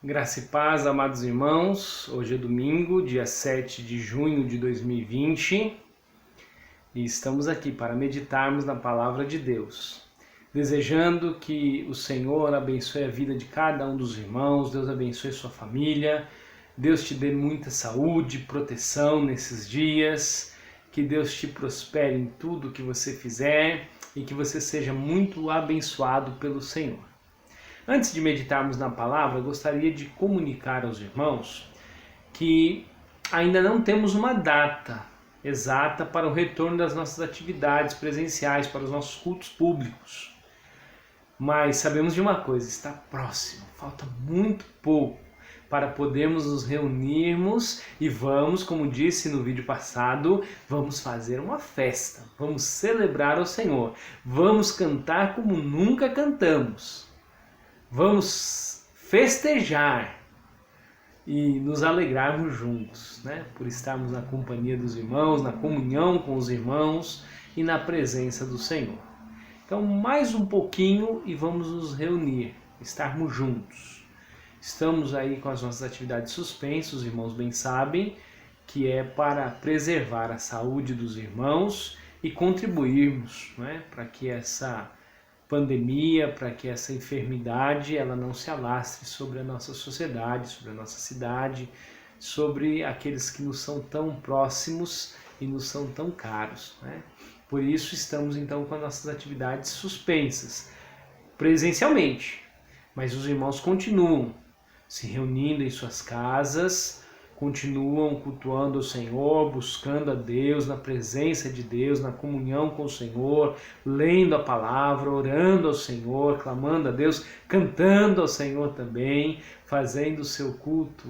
Graça e paz, amados irmãos. Hoje é domingo, dia 7 de junho de 2020 e estamos aqui para meditarmos na palavra de Deus. Desejando que o Senhor abençoe a vida de cada um dos irmãos, Deus abençoe sua família, Deus te dê muita saúde, proteção nesses dias, que Deus te prospere em tudo que você fizer e que você seja muito abençoado pelo Senhor. Antes de meditarmos na palavra, gostaria de comunicar aos irmãos que ainda não temos uma data exata para o retorno das nossas atividades presenciais, para os nossos cultos públicos. Mas sabemos de uma coisa, está próximo, falta muito pouco para podermos nos reunirmos e vamos, como disse no vídeo passado, vamos fazer uma festa, vamos celebrar ao Senhor, vamos cantar como nunca cantamos. Vamos festejar e nos alegrarmos juntos, né? Por estarmos na companhia dos irmãos, na comunhão com os irmãos e na presença do Senhor. Então, mais um pouquinho e vamos nos reunir, estarmos juntos. Estamos aí com as nossas atividades suspensas, os irmãos bem sabem, que é para preservar a saúde dos irmãos e contribuirmos, né, para que essa pandemia, para que essa enfermidade ela não se alastre sobre a nossa sociedade, sobre a nossa cidade, sobre aqueles que nos são tão próximos e nos são tão caros, né? Por isso estamos então com as nossas atividades suspensas, presencialmente, mas os irmãos continuam se reunindo em suas casas, continuam cultuando o Senhor, buscando a Deus, na presença de Deus, na comunhão com o Senhor, lendo a palavra, orando ao Senhor, clamando a Deus, cantando ao Senhor também, fazendo o seu culto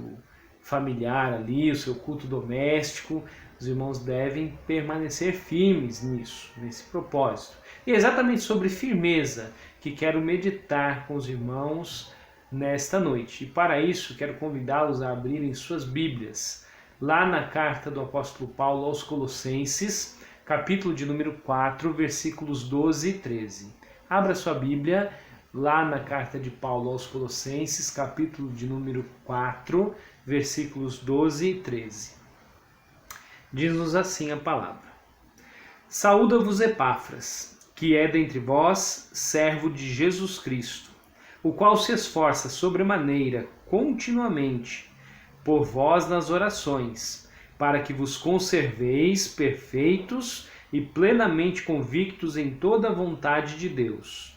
familiar ali, o seu culto doméstico. Os irmãos devem permanecer firmes nisso, nesse propósito. E é exatamente sobre firmeza que quero meditar com os irmãos nesta noite. E para isso quero convidá-los a abrirem suas Bíblias lá na carta do apóstolo Paulo aos Colossenses, capítulo de número 4, versículos 12 e 13. Abra sua Bíblia lá na carta de Paulo aos Colossenses, capítulo de número 4, versículos 12 e 13. Diz-nos assim a palavra: Saúda-vos Epáfras, que é dentre vós servo de Jesus Cristo, o qual se esforça sobremaneira continuamente por vós nas orações, para que vos conserveis perfeitos e plenamente convictos em toda a vontade de Deus.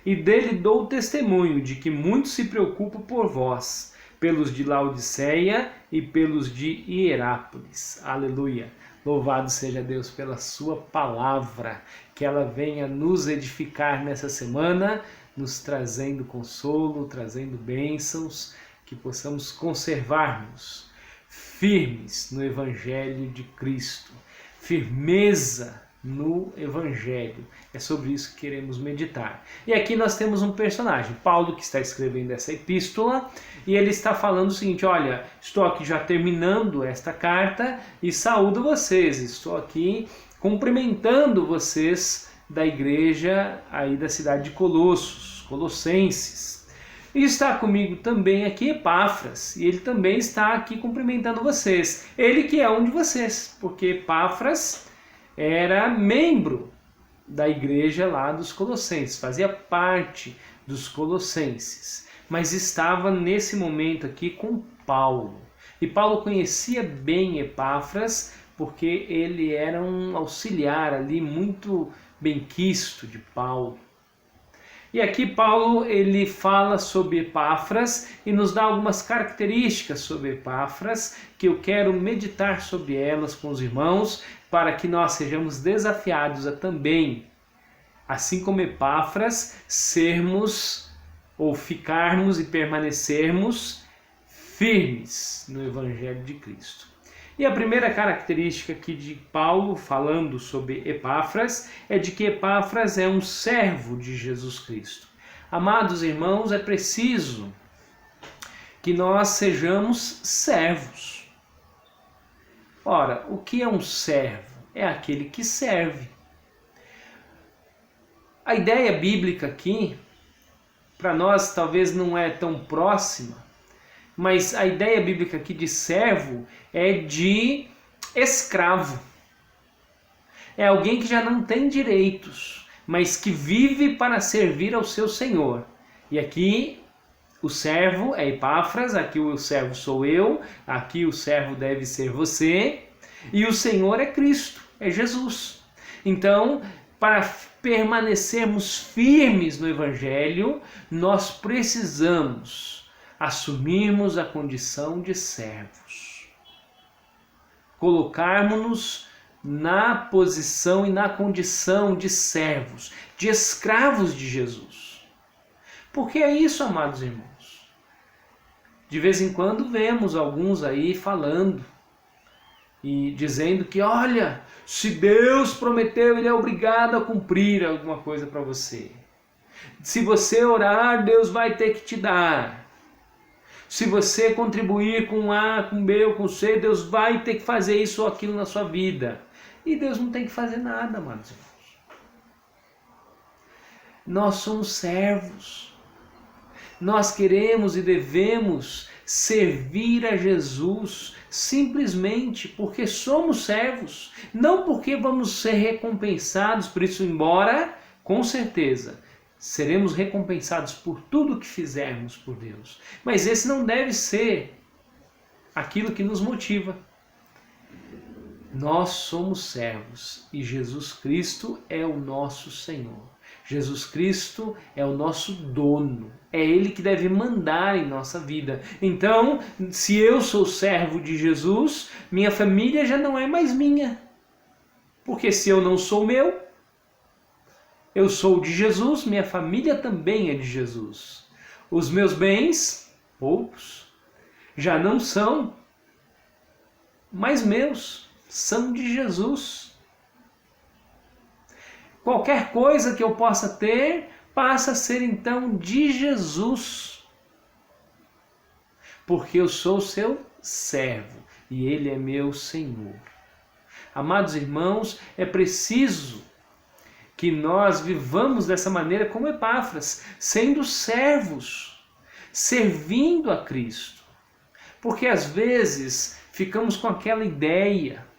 E dele dou testemunho de que muito se preocupa por vós, pelos de Laodiceia e pelos de Hierápolis. Aleluia! Louvado seja Deus pela sua palavra, que ela venha nos edificar nessa semana, nos trazendo consolo, trazendo bênçãos, que possamos conservar-nos firmes no Evangelho de Cristo. Firmeza no Evangelho. É sobre isso que queremos meditar. E aqui nós temos um personagem, Paulo, que está escrevendo essa epístola, e ele está falando o seguinte: olha, estou aqui já terminando esta carta e saúdo vocês, estou aqui cumprimentando vocês da igreja aí da cidade de Colossos, Colossenses. E está comigo também aqui Epáfras, e ele também está aqui cumprimentando vocês. Ele que é um de vocês, porque Epáfras era membro da igreja lá dos Colossenses, fazia parte dos Colossenses, mas estava nesse momento aqui com Paulo. E Paulo conhecia bem Epáfras, porque ele era um auxiliar ali muito benquisto de Paulo. E aqui Paulo ele fala sobre Epáfras e nos dá algumas características sobre Epáfras que eu quero meditar sobre elas com os irmãos, para que nós sejamos desafiados a também, assim como Epáfras, sermos ou ficarmos e permanecermos firmes no Evangelho de Cristo. E a primeira característica aqui de Paulo, falando sobre Epáfras, é de que Epáfras é um servo de Jesus Cristo. Amados irmãos, é preciso que nós sejamos servos. Ora, o que é um servo? É aquele que serve. A ideia bíblica aqui, para nós talvez não é tão próxima, mas a ideia bíblica aqui de servo é de escravo. É alguém que já não tem direitos, mas que vive para servir ao seu Senhor. E aqui o servo é Epáfras, aqui o servo sou eu, aqui o servo deve ser você, e o Senhor é Cristo, é Jesus. Então, para permanecermos firmes no Evangelho, nós precisamos assumirmos a condição de servos. Colocarmos-nos na posição e na condição de servos, de escravos de Jesus. Porque é isso, amados irmãos. De vez em quando vemos alguns aí falando e dizendo que, olha, se Deus prometeu, Ele é obrigado a cumprir alguma coisa para você. Se você orar, Deus vai ter que te dar. Se você contribuir com A, com B ou com C, Deus vai ter que fazer isso ou aquilo na sua vida. E Deus não tem que fazer nada, amados irmãos. Nós somos servos. Nós queremos e devemos servir a Jesus simplesmente porque somos servos, não porque vamos ser recompensados por isso, embora, com certeza, seremos recompensados por tudo que fizermos por Deus. Mas esse não deve ser aquilo que nos motiva. Nós somos servos e Jesus Cristo é o nosso Senhor. Jesus Cristo é o nosso dono. É Ele que deve mandar em nossa vida. Então, se eu sou servo de Jesus, minha família já não é mais minha. Porque se eu não sou meu, eu sou de Jesus, minha família também é de Jesus. Os meus bens, poucos, já não são mais meus. São de Jesus. Qualquer coisa que eu possa ter passa a ser então de Jesus. Porque eu sou seu servo e Ele é meu Senhor. Amados irmãos, é preciso que nós vivamos dessa maneira como Epáfras, sendo servos, servindo a Cristo. Porque às vezes ficamos com aquela ideia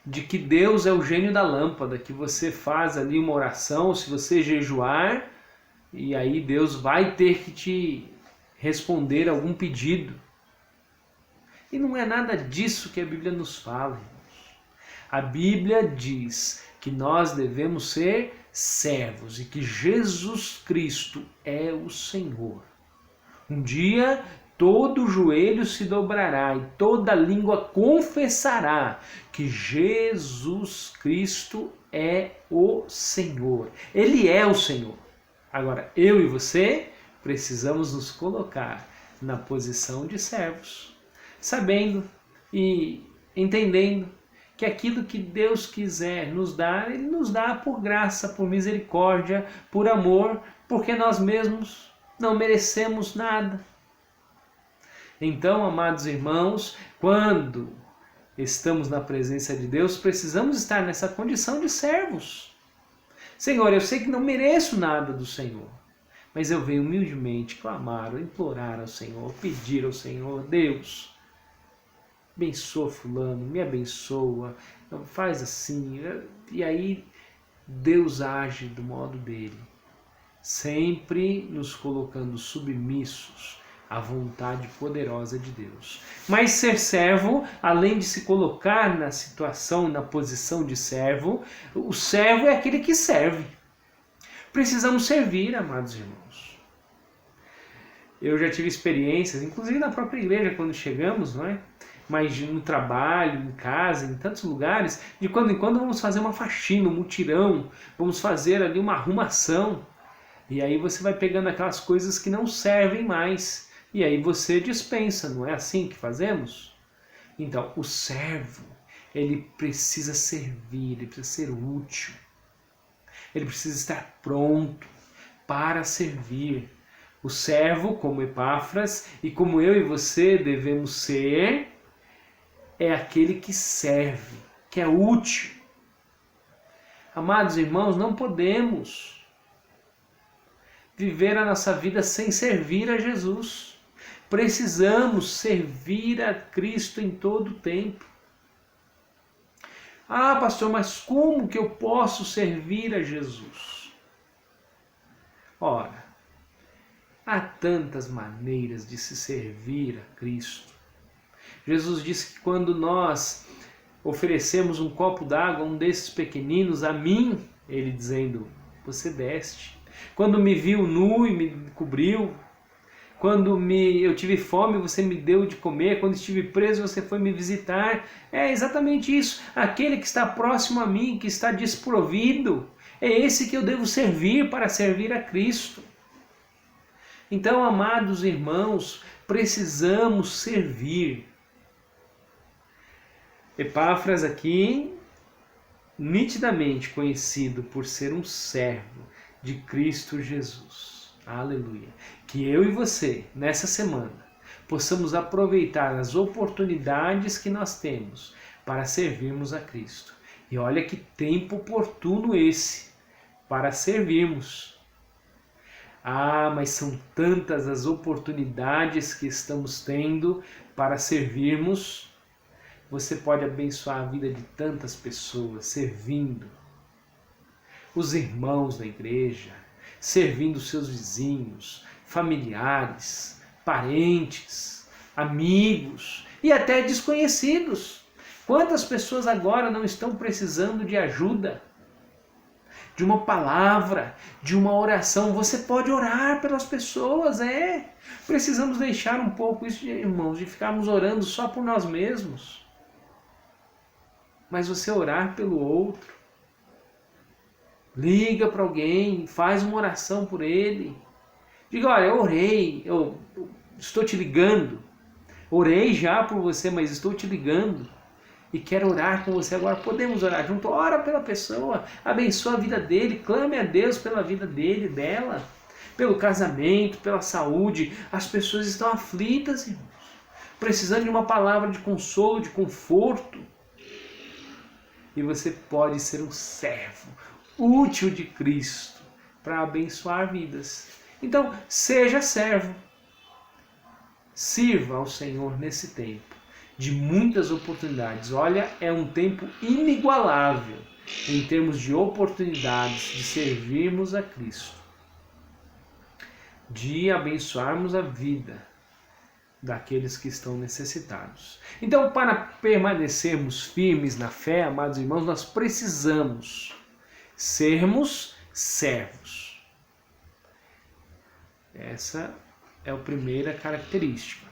de que Deus é o gênio da lâmpada, que você faz ali uma oração, se você jejuar, e aí Deus vai ter que te responder algum pedido. E não é nada disso que a Bíblia nos fala, irmãos. A Bíblia diz que nós devemos ser servos e que Jesus Cristo é o Senhor. Um dia todo joelho se dobrará e toda língua confessará que Jesus Cristo é o Senhor. Ele é o Senhor. Agora, eu e você precisamos nos colocar na posição de servos, sabendo e entendendo que aquilo que Deus quiser nos dar, Ele nos dá por graça, por misericórdia, por amor, porque nós mesmos não merecemos nada. Então, amados irmãos, quando estamos na presença de Deus, precisamos estar nessa condição de servos. Senhor, eu sei que não mereço nada do Senhor, mas eu venho humildemente clamar, implorar ao Senhor, pedir ao Senhor, Deus, abençoa fulano, me abençoa, faz assim. E aí Deus age do modo dele, sempre nos colocando submissos à vontade poderosa de Deus. Mas ser servo, além de se colocar na situação, na posição de servo, o servo é aquele que serve. Precisamos servir, amados irmãos. Eu já tive experiências, inclusive na própria igreja, quando chegamos, não é? Mas no trabalho, em casa, em tantos lugares, de quando em quando vamos fazer uma faxina, um mutirão, vamos fazer ali uma arrumação. E aí você vai pegando aquelas coisas que não servem mais. E aí você dispensa, não é assim que fazemos? Então, o servo, ele precisa servir, ele precisa ser útil. Ele precisa estar pronto para servir. O servo, como Epáfras, e como eu e você devemos ser, é aquele que serve, que é útil. Amados irmãos, não podemos viver a nossa vida sem servir a Jesus. Precisamos servir a Cristo em todo o tempo. Ah, pastor, mas como que eu posso servir a Jesus? Ora, há tantas maneiras de se servir a Cristo. Jesus disse que quando nós oferecemos um copo d'água a um desses pequeninos, a mim, ele dizendo, você deste. Quando me viu nu e me cobriu. Quando eu tive fome, você me deu de comer. Quando estive preso, você foi me visitar. É exatamente isso. Aquele que está próximo a mim, que está desprovido, é esse que eu devo servir para servir a Cristo. Então, amados irmãos, precisamos servir. Epáfras aqui, nitidamente conhecido por ser um servo de Cristo Jesus. Aleluia. Que eu e você, nessa semana, possamos aproveitar as oportunidades que nós temos para servirmos a Cristo. E olha que tempo oportuno esse para servirmos. Ah, mas são tantas as oportunidades que estamos tendo para servirmos. Você pode abençoar a vida de tantas pessoas servindo. Os irmãos da igreja, servindo seus vizinhos, familiares, parentes, amigos e até desconhecidos. Quantas pessoas agora não estão precisando de ajuda? De uma palavra, de uma oração. Você pode orar pelas pessoas, Precisamos deixar um pouco isso, irmãos, de ficarmos orando só por nós mesmos. Mas você orar pelo outro. Liga para alguém, faz uma oração por ele. Diga, olha, eu orei, eu estou te ligando. Orei já por você, mas estou te ligando. E quero orar com você agora. Podemos orar junto? Ora pela pessoa, abençoa a vida dele, clame a Deus pela vida dele, dela. Pelo casamento, pela saúde. As pessoas estão aflitas, irmãos. Precisando de uma palavra de consolo, de conforto. E você pode ser um servo útil de Cristo para abençoar vidas. Então, seja servo. Sirva ao Senhor nesse tempo de muitas oportunidades. Olha, é um tempo inigualável em termos de oportunidades de servirmos a Cristo, de abençoarmos a vida daqueles que estão necessitados. Então, para permanecermos firmes na fé, amados irmãos, nós precisamos sermos servos. Essa é a primeira característica.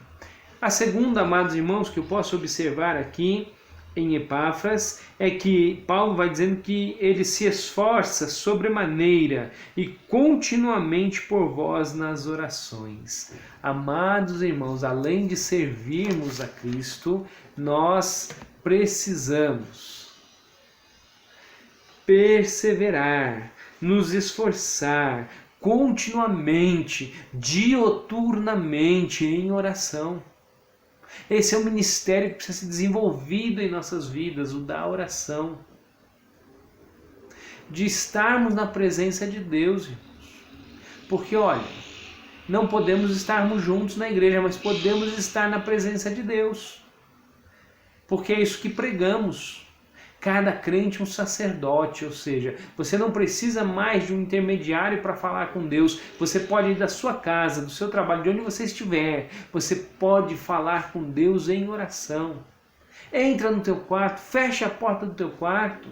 A segunda, amados irmãos, que eu posso observar aqui em Epáfras, é que Paulo vai dizendo que ele se esforça sobremaneira e continuamente por vós nas orações. Amados irmãos, além de servirmos a Cristo, nós precisamos perseverar, nos esforçar continuamente, dioturnamente em oração. Esse é um ministério que precisa ser desenvolvido em nossas vidas, o da oração. De estarmos na presença de Deus, irmãos. Porque, olha, não podemos estarmos juntos na igreja, mas podemos estar na presença de Deus. Porque é isso que pregamos. Cada crente um sacerdote, ou seja, você não precisa mais de um intermediário para falar com Deus. Você pode ir da sua casa, do seu trabalho, de onde você estiver. Você pode falar com Deus em oração. Entra no teu quarto, fecha a porta do teu quarto,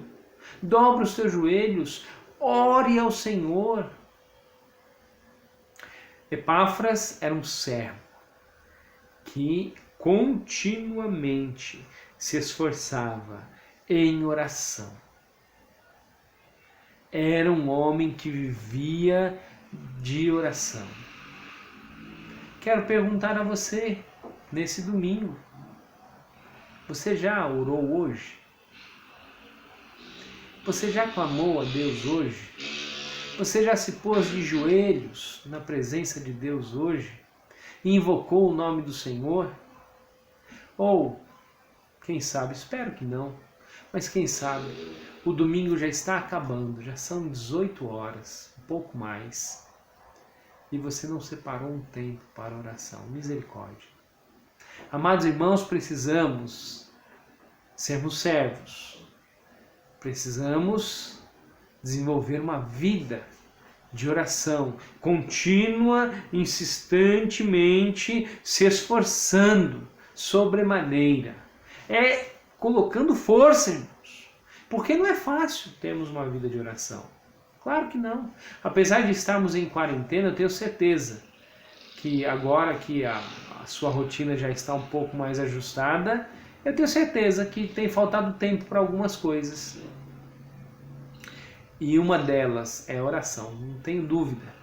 dobra os teus joelhos, ore ao Senhor. Epáfras era um servo que continuamente se esforçava em oração. Era um homem que vivia de oração. Quero perguntar a você, nesse domingo, você já orou hoje? Você já clamou a Deus hoje? Você já se pôs de joelhos na presença de Deus hoje? E invocou o nome do Senhor? Ou, quem sabe, espero que não, mas quem sabe, o domingo já está acabando, já são 18 horas, um pouco mais. e você não separou um tempo para oração. Misericórdia. Amados irmãos, precisamos sermos servos. Precisamos desenvolver uma vida de oração contínua, insistentemente, se esforçando sobremaneira. Colocando força, irmãos. Porque não é fácil termos uma vida de oração. Claro que não. Apesar de estarmos em quarentena, eu tenho certeza que agora que a sua rotina já está um pouco mais ajustada, eu tenho certeza que tem faltado tempo para algumas coisas. E uma delas é a oração, não tenho dúvida.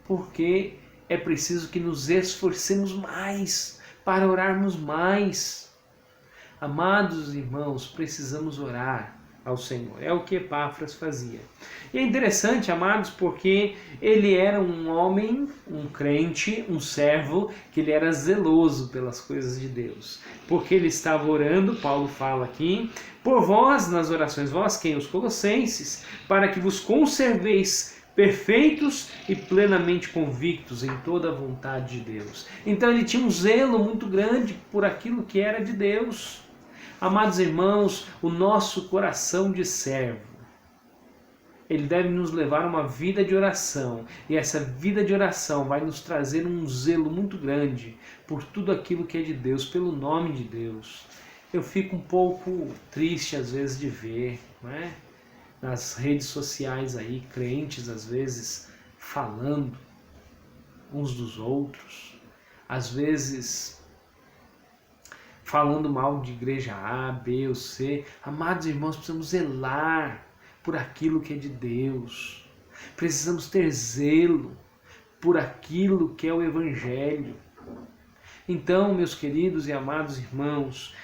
Porque é preciso que nos esforcemos mais para orarmos mais. Amados irmãos, precisamos orar ao Senhor. É o que Epáfras fazia. E é interessante, amados, porque ele era um homem, um crente, um servo, que ele era zeloso pelas coisas de Deus. Porque ele estava orando, Paulo fala aqui, por vós nas orações, vós quem? Os colossenses, para que vos conserveis perfeitos e plenamente convictos em toda a vontade de Deus. Então ele tinha um zelo muito grande por aquilo que era de Deus. Amados irmãos, o nosso coração de servo, ele deve nos levar a uma vida de oração. E essa vida de oração vai nos trazer um zelo muito grande por tudo aquilo que é de Deus, pelo nome de Deus. Eu fico um pouco triste às vezes de ver, não é? Nas redes sociais aí, crentes às vezes falando uns dos outros, às vezes falando mal de igreja A, B ou C. Amados irmãos, precisamos zelar por aquilo que é de Deus. Precisamos ter zelo por aquilo que é o Evangelho. Então, meus queridos e amados irmãos,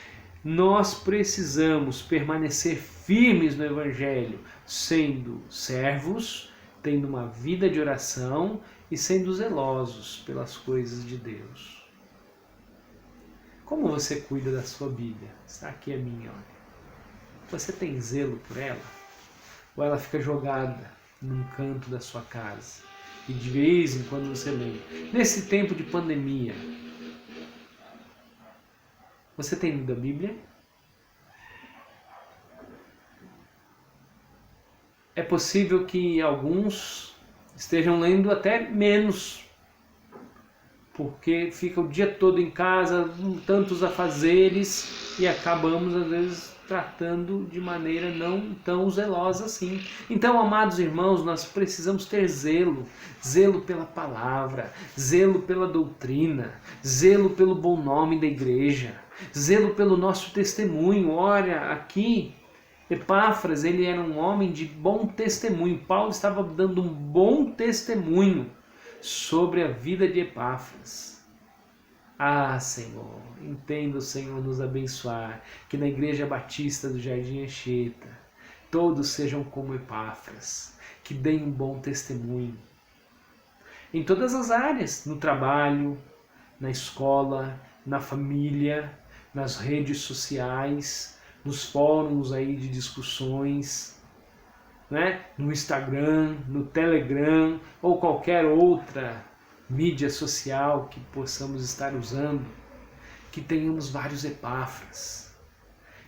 nós precisamos permanecer firmes no Evangelho, sendo servos, tendo uma vida de oração e sendo zelosos pelas coisas de Deus. Como você cuida da sua Bíblia? Está aqui a minha, olha. Você tem zelo por ela? Ou ela fica jogada num canto da sua casa? E de vez em quando você lê. Nesse tempo de pandemia, você tem lido a Bíblia? É possível que alguns estejam lendo até menos, porque fica o dia todo em casa, tantos afazeres, e acabamos às vezes tratando de maneira não tão zelosa assim. Então, amados irmãos, nós precisamos ter zelo, zelo pela palavra, zelo pela doutrina, zelo pelo bom nome da igreja, zelo pelo nosso testemunho. Olha, aqui Epáfras, ele era um homem de bom testemunho. Paulo estava dando um bom testemunho sobre a vida de Epáfras. Ah, Senhor, entenda o Senhor nos abençoar, que na Igreja Batista do Jardim Anchieta todos sejam como Epáfras, que deem um bom testemunho em todas as áreas, no trabalho, na escola, na família, nas redes sociais, nos fóruns aí de discussões, né? No Instagram, no Telegram ou qualquer outra mídia social que possamos estar usando, que tenhamos vários Epáfras,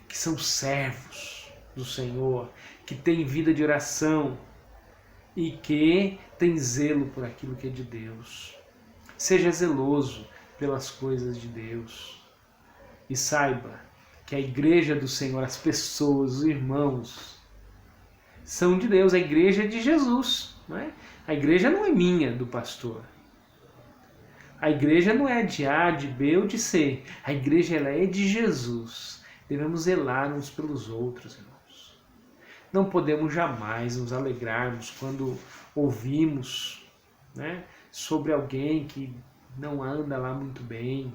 que são servos do Senhor, que têm vida de oração e que têm zelo por aquilo que é de Deus. Seja zeloso pelas coisas de Deus e saiba que a igreja do Senhor, as pessoas, os irmãos, são de Deus. A igreja é de Jesus, não é? A igreja não é minha, do pastor. A igreja não é de A, de B ou de C. A igreja ela é de Jesus. Devemos zelar uns pelos outros, irmãos. Não podemos jamais nos alegrarmos quando ouvimos, né, sobre alguém que não anda lá muito bem.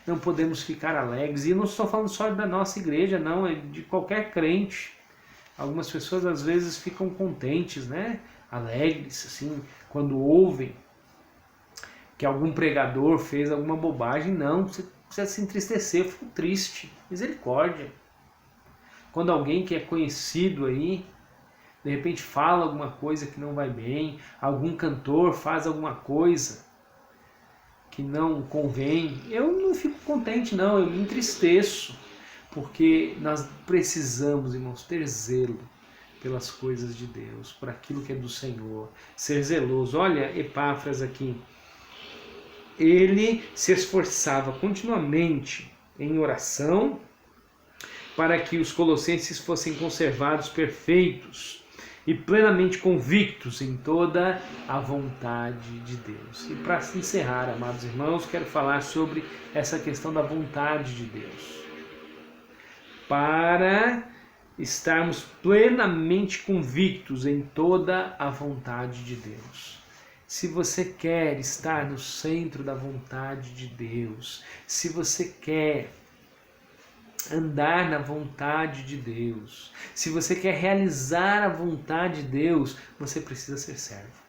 Não podemos ficar alegres. E eu não estou falando só da nossa igreja, não. É de qualquer crente. Algumas pessoas às vezes ficam contentes, né? Alegres, assim, quando ouvem que algum pregador fez alguma bobagem. Não, você precisa se entristecer, eu fico triste. Misericórdia. Quando alguém que é conhecido aí, de repente fala alguma coisa que não vai bem, algum cantor faz alguma coisa que não convém, eu não fico contente não, eu me entristeço, porque nós precisamos, irmãos, ter zelo pelas coisas de Deus, por aquilo que é do Senhor, ser zeloso. Olha Epáfras aqui, ele se esforçava continuamente em oração para que os colossenses fossem conservados perfeitos e plenamente convictos em toda a vontade de Deus. E para encerrar, amados irmãos, quero falar sobre essa questão da vontade de Deus. Para estarmos plenamente convictos em toda a vontade de Deus. Se você quer estar no centro da vontade de Deus, se você quer andar na vontade de Deus, se você quer realizar a vontade de Deus, você precisa ser servo.